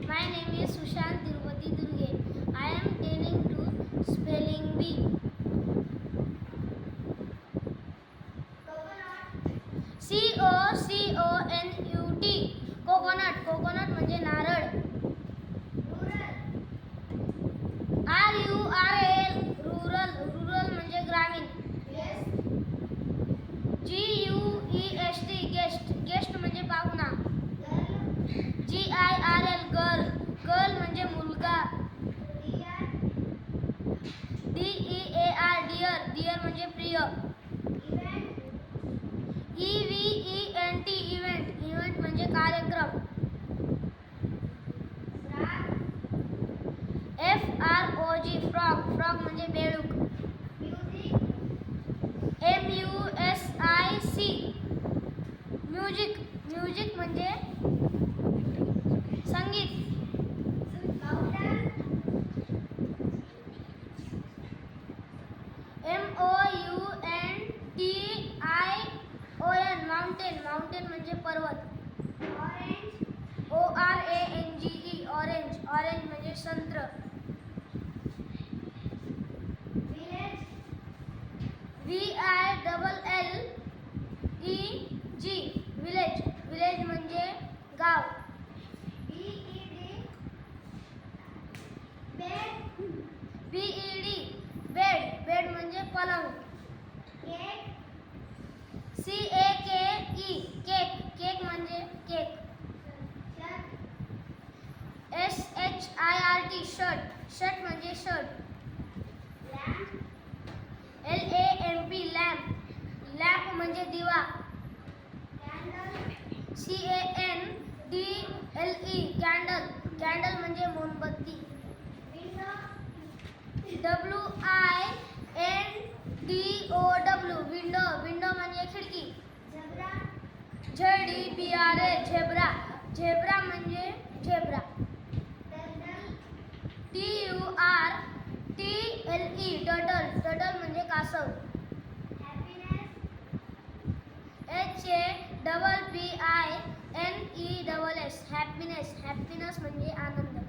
My name is Sushant Tirupati Durge. I am telling to spelling bee. COCONUT. Coconut. Coconut म्हणजे नारळ. RURAL. Rural. Rural म्हणजे ग्रामीण. GUEST. Guest. Guest म्हणजे पाहुणा. GIRL. Girl. Girl म्हणजे मुलगा. DEAR. डिअर. डिअर म्हणजे प्रिय. EVENT. इव्हेंट. इव्हेंट म्हणजे कार्यक्रम. FROG. फ्रॉग. फ्रॉग म्हणजे बेडूक. MUSIC. म्युझिक. म्युझिक म्हणजे संगीत. MOUNTAIN. माउंटेन. माउंटेन म्हणजे पर्वत. ORANGE. ऑरेंज. ऑरेंज म्हणजे संत्र. VILLEG. विलेज. विलेज म्हणजे गाव. BED. बेड. बेड म्हणजे पलंग. CAKE. केक. केक म्हणजे केक. SHIRT. शर्ट. शर्ट म्हणजे शर्ट. LAMP. लॅम्प. लॅम्प म्हणजे दिवा. CANDLE. कॅन्डल. कॅन्डल म्हणजे मोमबत्ती. WINDOW. विंडो. विंडो म्हणजे खिडकी. ZEBRA. झेब्रा. झेब्रा म्हणजे झेब्रा. TURTLE. टर्टल. टर्टल म्हणजे कासव. HAPPINESS. हॅपीनेस. हॅपीनेस म्हणजे आनंद.